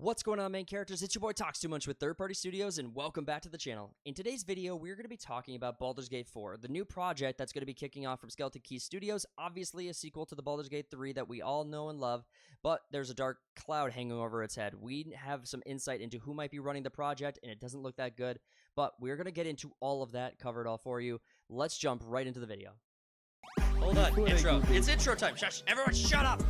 What's going on, main characters? It's your boy Talks Too Much with Third Party Studios, and welcome back to the channel. In today's video, we're going to be talking about Baldur's Gate 4, the new project that's going to be kicking off from Skeleton Key Studios, obviously a sequel to the Baldur's Gate 3 that we all know and love, but there's a dark cloud hanging over its head. We have some insight into who might be running the project, and it doesn't look that good, but we're going to get into all of that, cover it all for you. Let's jump right into the video. Hold on, intro. It's intro time. Shush, everyone shut up!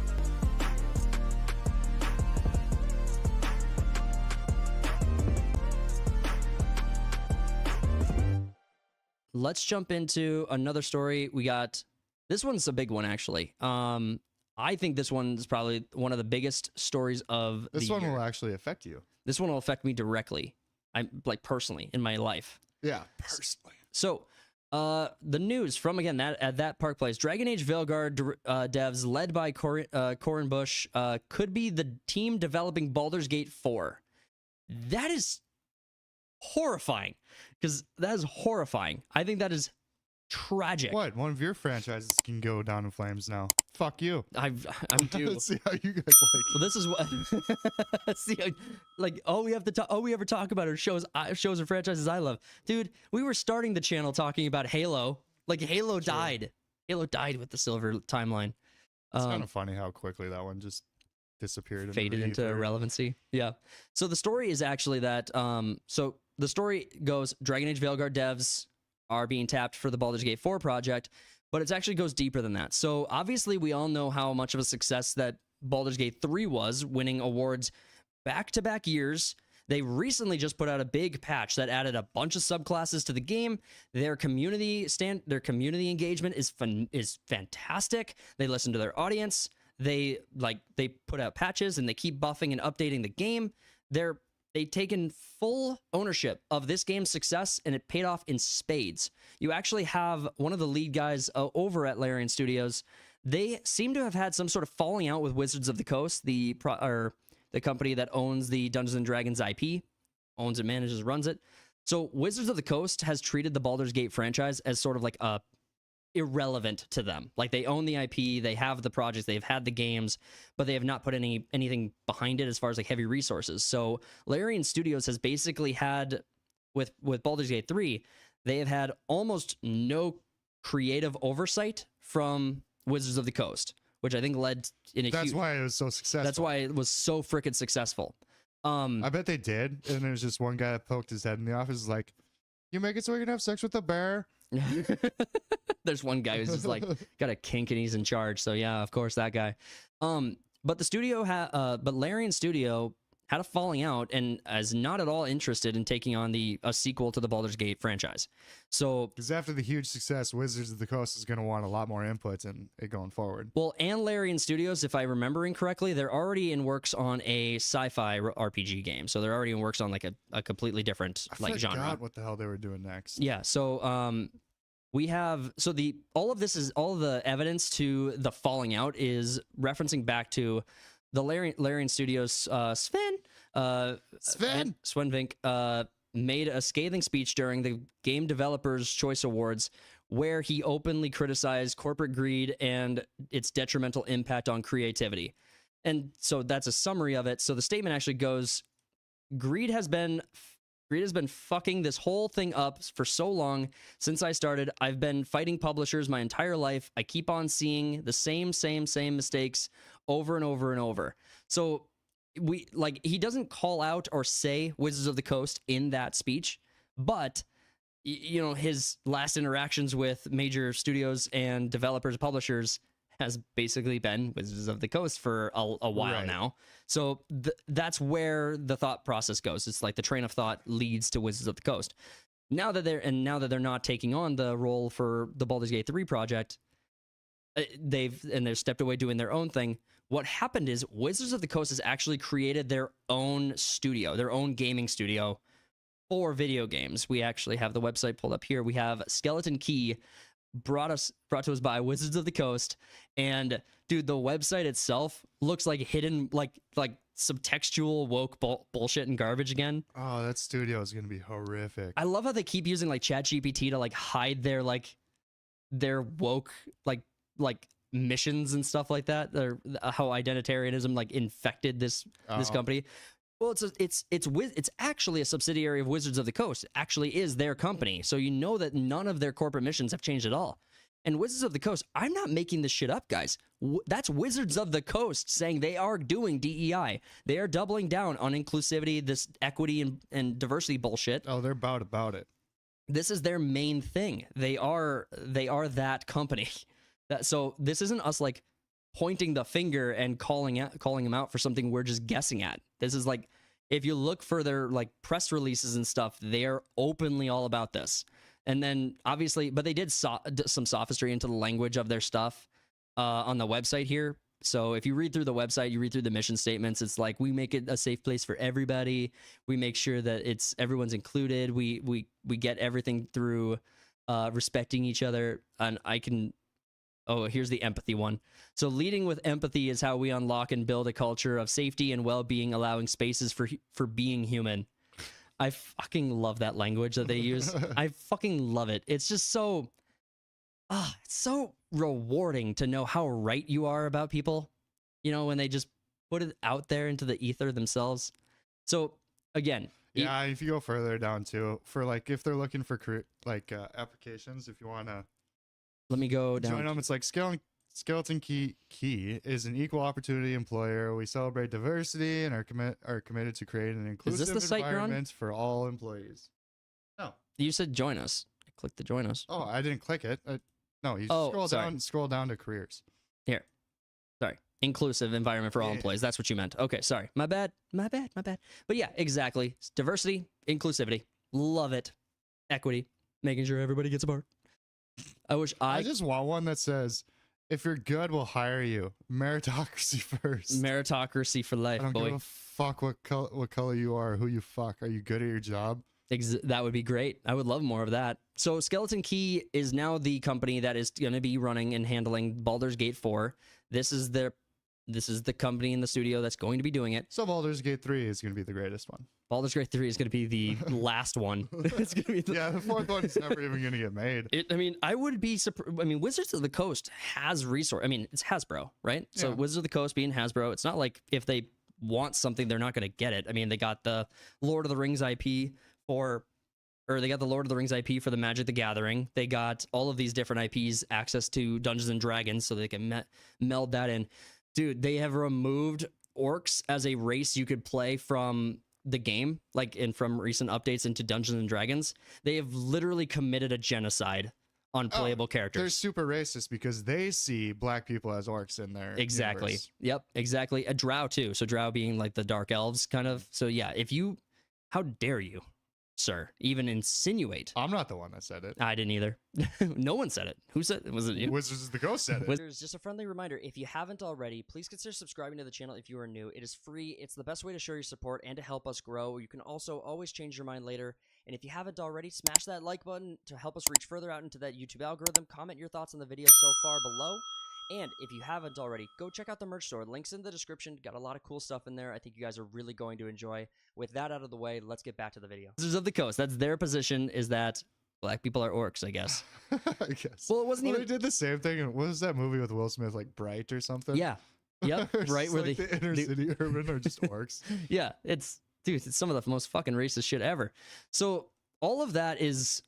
Let's jump into another story. We got, this one's a big one, actually. I think this one's probably one of the biggest stories of the year. This one will actually affect you. This one will affect me directly. I'm like personally in my life. Yeah, personally. So, the news from, again, at that Park Place, Dragon Age Veilguard devs led by Corin Bush could be the team developing Baldur's Gate 4. That is horrifying, because that is horrifying. I think that is tragic. What? One of your franchises can go down in flames now. Fuck you. I'm due. Let's see how you guys like. Well, this is what. See, like all we ever talk about are shows and franchises I love. Dude, we were starting the channel talking about Halo. Like Halo died. Halo died with the silver timeline. It's kind of funny how quickly that one just disappeared, faded into irrelevancy. Yeah. So the story is actually that. So the story goes: Dragon Age Veilguard devs are being tapped for the Baldur's Gate 4 project, but it actually goes deeper than that. So obviously, we all know how much of a success that Baldur's Gate 3 was, winning awards back-to-back years. They recently just put out a big patch that added a bunch of subclasses to the game. Their community engagement is fantastic. They listen to their audience. They put out patches and they keep buffing and updating the game. They've taken full ownership of this game's success, and it paid off in spades. You actually have one of the lead guys over at Larian Studios. They seem to have had some sort of falling out with Wizards of the Coast, the company that owns the Dungeons & Dragons IP, owns it, manages, runs it. So Wizards of the Coast has treated the Baldur's Gate franchise as sort of like irrelevant to them. Like, they own the IP, they have the projects, they've had the games, but they have not put anything behind it as far as like heavy resources. So Larian Studios has basically had, with Baldur's Gate 3, they have had almost no creative oversight from Wizards of the Coast, which I think led in a That's why it was so successful. That's why it was so freaking successful. I bet they did, and there's just one guy that poked his head in the office, like, you make it so we can have sex with a bear? There's one guy who's just like got a kink and he's in charge. So yeah, of course that guy. But the studio but Larian Studio had a falling out and is not at all interested in taking on a sequel to the Baldur's Gate franchise. So because after the huge success, Wizards of the Coast is going to want a lot more inputs in it going forward. Well, and Larian Studios, if I'm remembering correctly, they're already in works on a sci-fi RPG game. So they're already in works on like a completely different genre. I forgot what the hell they were doing next. Yeah. So we have, all of the evidence to the falling out is referencing back to the Larian Studios. Sven Vink made a scathing speech during the Game Developers Choice Awards, where he openly criticized corporate greed and its detrimental impact on creativity. And so that's a summary of it. So the statement actually goes: Greed has been fucking this whole thing up for so long. Since I started, I've been fighting publishers my entire life. I keep on seeing the same mistakes over and over and over. So he doesn't call out or say Wizards of the Coast in that speech, but you know, his last interactions with major studios and developers, publishers, has basically been Wizards of the Coast for a while now. So that's where the thought process goes. It's like the train of thought leads to Wizards of the Coast. Now that they're not taking on the role for the Baldur's Gate 3 project, they've stepped away doing their own thing. What happened is Wizards of the Coast has actually created their own studio, their own gaming studio for video games. We actually have the website pulled up here. We have Skeleton Key, brought to us by Wizards of the Coast, and dude, the website itself looks like hidden like subtextual woke bullshit and garbage again. Oh, that studio is gonna be horrific. I love how they keep using like ChatGPT to like hide their woke like missions and stuff like that. How identitarianism like infected this company. Well, it's actually a subsidiary of Wizards of the Coast. It actually is their company. So you know that none of their corporate missions have changed at all. And Wizards of the Coast, I'm not making this shit up, guys. That's Wizards of the Coast saying they are doing DEI. They are doubling down on inclusivity, this equity and diversity bullshit. Oh, they're about it. This is their main thing. They are that company. So this isn't us like pointing the finger and calling them out for something we're just guessing at. This is like, if you look for their like press releases and stuff, they're openly all about this. And then obviously, but they did some sophistry into the language of their stuff on the website here. So if you read through the website, you read through the mission statements, it's like, we make it a safe place for everybody. We make sure that everyone's included. We get everything through respecting each other. And oh, here's the empathy one. So leading with empathy is how we unlock and build a culture of safety and well-being, allowing spaces for being human. I fucking love that language that they use. I fucking love it. It's just so, it's so rewarding to know how right you are about people, you know, when they just put it out there into the ether themselves. So again, yeah, if you go further down too, for like, if they're looking for applications, if you want to, let me go down. Join them. It's like Skeleton Key is an equal opportunity employer. We celebrate diversity and are committed to creating an inclusive environment for all employees. No, you said join us. I clicked the join us. Oh, I didn't click it. No, you scroll down to careers. Here, sorry. Inclusive environment for all employees. That's what you meant. Okay, sorry. My bad. But yeah, exactly. Diversity, inclusivity. Love it. Equity. Making sure everybody gets a part. I just want one that says, if you're good, we'll hire you. Meritocracy first. Meritocracy for life, I don't boy. give a fuck what color you are, who you fuck. Are you good at your job? That would be great. I would love more of that. So Skeleton Key is now the company that is going to be running and handling Baldur's Gate 4. This is the company in the studio that's going to be doing it. So Baldur's Gate 3 is going to be the greatest one. Baldur's Gate 3 is going to the last one. It's going to be the fourth one is never even going to get made. I would be surprised. I mean, Wizards of the Coast has resource. I mean, it's Hasbro, right? Yeah. So Wizards of the Coast being Hasbro, it's not like if they want something, they're not going to get it. I mean, they got the Lord of the Rings IP for the Magic the Gathering. They got all of these different IPs, access to Dungeons and Dragons, so they can meld that in. Dude, they have removed orcs as a race you could play from the game, from recent updates into Dungeons and Dragons. They have literally committed a genocide on playable characters. They're super racist because they see black people as orcs in their exactly universe. Yep, exactly. A drow too, so drow being like the dark elves kind of. So yeah, how dare you, sir, even insinuate? I'm not the one that said it. I didn't either. No one said it. Who said it? Was it you? Wizards of the Coast said it. Just a friendly reminder, if you haven't already, please consider subscribing to the channel if you are new. It is free. It's the best way to show your support and to help us grow. You can also always change your mind later. And if you haven't already, smash that like button to help us reach further out into that YouTube algorithm. Comment your thoughts on the video so far below. And if you haven't already, go check out the merch store. Links in the description. Got a lot of cool stuff in there. I think you guys are really going to enjoy. With that out of the way, let's get back to the video. Wizards of the Coast. That's their position, is that black people are orcs, I guess. I guess. Well, it wasn't even... They did the same thing. What was that movie with Will Smith, like Bright or something? Yeah. Yep. Right. Where like the inner city urban are just orcs. Yeah. It's some of the most fucking racist shit ever. So all of that is...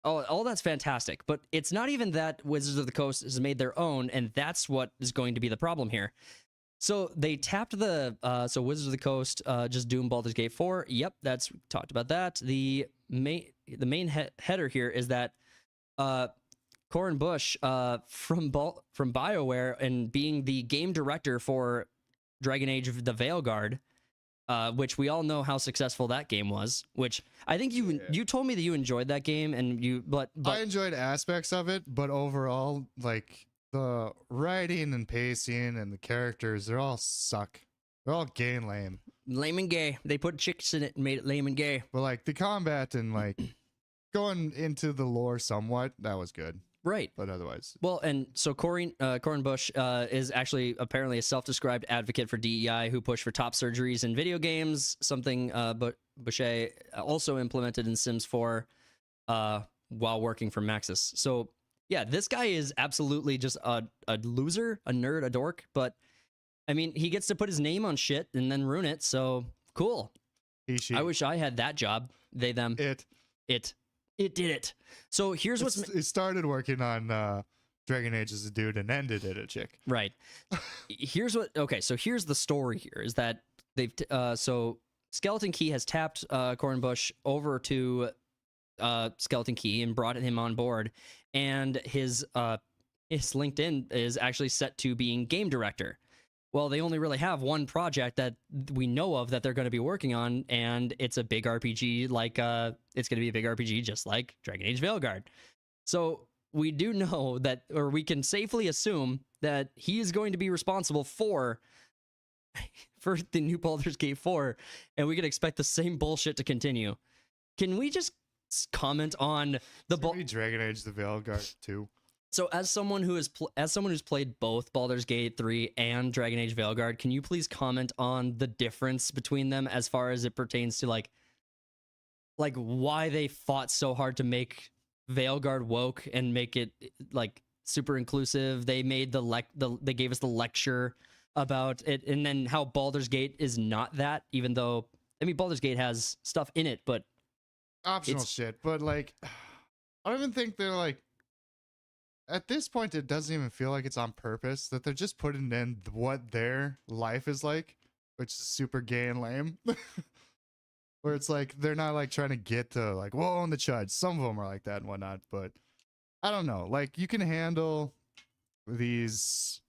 all that's fantastic, but it's not even that Wizards of the Coast has made their own, and that's what is going to be the problem here. So they tapped so Wizards of the Coast just doomed Baldur's Gate 4. Yep, talked about that. The main header here is that Corin Bush from BioWare and being the game director for Dragon Age of the Veilguard, which we all know how successful that game was. Which I think you told me that you enjoyed that game, and but I enjoyed aspects of it, but overall, like the writing and pacing and the characters, they all suck. They're all gay and lame. Lame and gay. They put chicks in it and made it lame and gay. But like the combat and like going into the lore somewhat, that was good. Right. But otherwise. Well, and so Corin Bush is actually apparently a self-described advocate for DEI who pushed for top surgeries in video games, something Boucher also implemented in Sims 4 while working for Maxis. So, yeah, this guy is absolutely just a loser, a nerd, a dork. But, I mean, he gets to put his name on shit and then ruin it. So, Cool. He, she. I wish I had that job. They, them. It did it. So here's what's... It started working on Dragon Age as a dude and ended it a chick. Right. Here's what... Okay, so here's the story here, is that they've... so Skeleton Key has tapped Cornbush over to Skeleton Key and brought him on board, and his LinkedIn is actually set to being game director. Well, they only really have one project that we know of that they're going to be working on, and it's a big RPG. Like it's going to be a big RPG, just like Dragon Age Veilguard. So we do know that, or we can safely assume that he is going to be responsible for the new Baldur's Gate 4, and we can expect the same bullshit to continue. Can we just comment on the Dragon Age the Veilguard 2? So as someone who who's played both Baldur's Gate 3 and Dragon Age Veilguard, can you please comment on the difference between them as far as it pertains to like why they fought so hard to make Veilguard woke and make it like super inclusive? They made they gave us the lecture about it, and then how Baldur's Gate is not that, even though I mean Baldur's Gate has stuff in it, but optional shit. But like, I don't even think they're like. At this point, it doesn't even feel like it's on purpose, that they're just putting in what their life is like, which is super gay and lame. Where it's like, they're not like trying to get to like, whoa, on the chud. Some of them are like that and whatnot, but I don't know. Like, you can handle these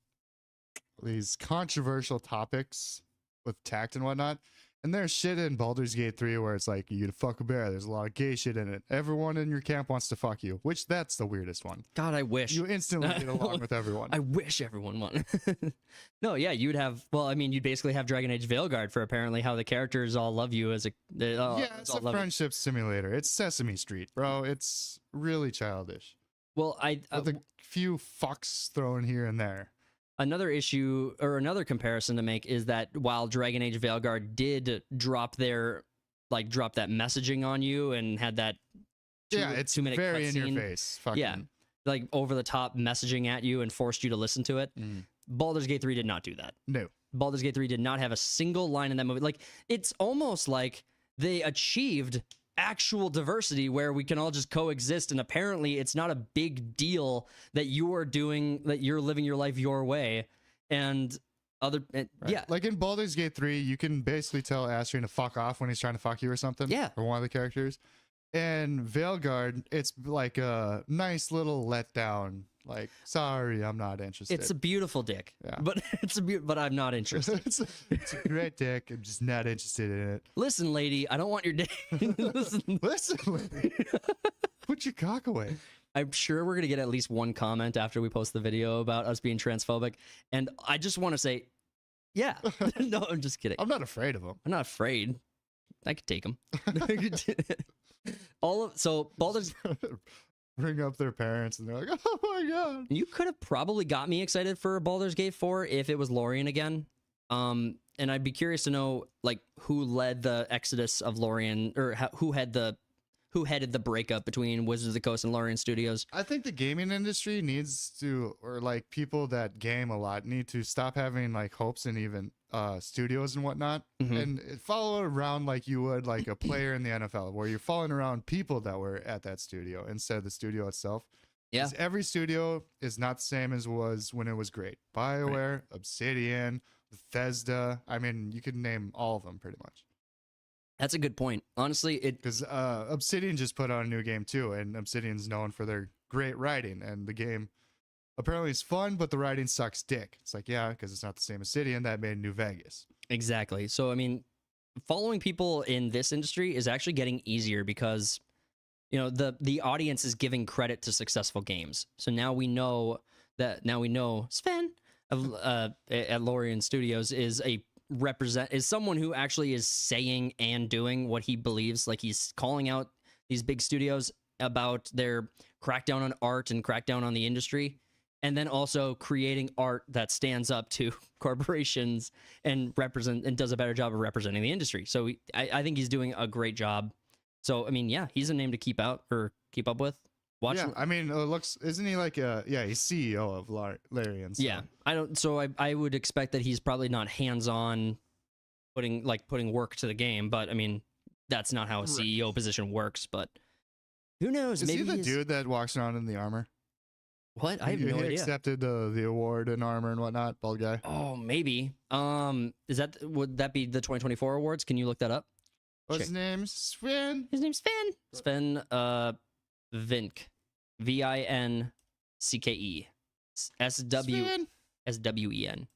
controversial topics with tact and whatnot. And there's shit in Baldur's Gate 3 where it's like, you fuck a bear. There's a lot of gay shit in it. Everyone in your camp wants to fuck you, which that's the weirdest one. God, I wish. You instantly get along with everyone. I wish everyone won. No, yeah, you'd have, well, I mean, you'd basically have Dragon Age Veilguard for apparently how the characters all love you as a... yeah, it's a friendship simulator. It's Sesame Street, bro. It's really childish. Well, with a few fucks thrown here and there. Another issue or another comparison to make is that while Dragon Age Veilguard did drop that messaging on you and had that it's 2-minute very cutscene, in your face. Fucking. Yeah, like over the top messaging at you and forced you to listen to it. Baldur's Gate 3 did not do that. No. Baldur's Gate 3 did not have a single line in that movie. Like, it's almost like they achieved actual diversity where we can all just coexist, and apparently it's not a big deal that you're living your life your way, and yeah, like in Baldur's Gate 3 you can basically tell Astrian to fuck off when he's trying to fuck you or something, or one of the characters. And Veilguard, it's like a nice little letdown, like, sorry, I'm not interested. It's a beautiful dick, but but I'm not interested. it's a great dick. I'm just not interested in it. Listen, lady, I don't want your dick. Listen, lady. Put your cock away. I'm sure we're gonna get at least one comment after we post the video about us being transphobic, and I just want to say, yeah, no, I'm just kidding. I'm not afraid of them. I'm not afraid. I could take them. So Baldur's bring up their parents and they're like, oh my god. You could have probably got me excited for Baldur's Gate 4 if it was Lorien again. And I'd be curious to know like who led the exodus of Lorien, or who headed the breakup between Wizards of the Coast and Lorien Studios. I think the gaming industry needs to, or like people that game a lot need to stop having like hopes and even studios and whatnot, and follow it around like you would like a player in the NFL, where you're following around people that were at that studio instead of the studio itself. Yeah, every studio is not the same as was when it was great. BioWare, Obsidian, Bethesda. I mean, you could name all of them pretty much. That's a good point. Honestly, because Obsidian just put out a new game too, and Obsidian's known for their great writing, and the game apparently is fun, but the writing sucks dick. It's like, yeah, because it's not the same Obsidian that made New Vegas. Exactly. So, I mean, following people in this industry is actually getting easier because, you know, the audience is giving credit to successful games. So now we know Sven at Lorien Studios is someone who actually is saying and doing what he believes. Like, he's calling out these big studios about their crackdown on art and crackdown on the industry, and then also creating art that stands up to corporations and does a better job of representing the industry. So I think he's doing a great job. So I mean, yeah, he's a name to keep up with. I mean, isn't he like he's CEO of Lorien? So. Yeah, I would expect that he's probably not hands-on putting work to the game. But I mean, that's not how a CEO position works. But who knows? Is Maybe he the dude that walks around in the armor? What? I have no idea. He accepted the award in armor and whatnot. Bald guy. Oh, maybe. Would that be the 2024 awards? Can you look that up? What's his name? Sven. His name's Sven. Sven Vinck. VINCKE. SWEN,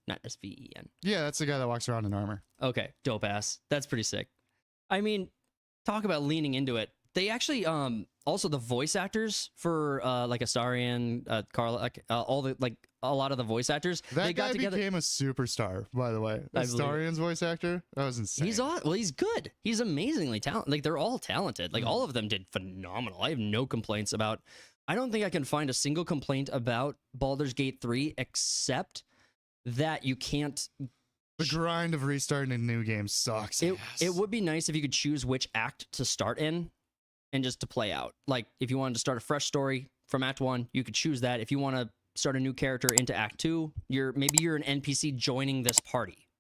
not SVEN. Yeah, that's the guy that walks around in armor. Okay, dope ass. That's pretty sick. I mean, talk about leaning into it. They actually also the voice actors for like Astarion, Carla, a lot of the voice actors. That they got guy together. became a superstar, by the way. Astarion's voice actor. That was insane. He's good. He's amazingly talented. Like they're all talented. Like all of them did phenomenal. I have no complaints about. I don't think I can find a single complaint about Baldur's Gate 3 except that you can't. The grind of restarting a new game sucks. It would be nice if you could choose which act to start in and just to play out. Like if you wanted to start a fresh story from Act 1, you could choose that. If you want to start a new character into Act 2, maybe you're an NPC joining this party,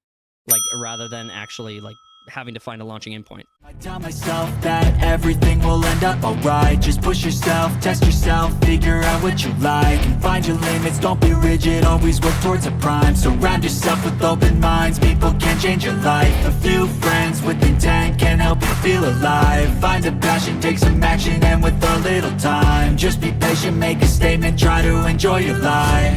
like rather than actually like having to find a launching in point. I tell myself that everything will end up alright. Just push yourself, test yourself, figure out what you like, and find your limits. Don't be rigid, always work towards a prime. Surround yourself with open minds, people can change your life. A few friends with intent can help you feel alive. Find a passion, take some action, and with a little time, just be patient, make a statement, try to enjoy your life.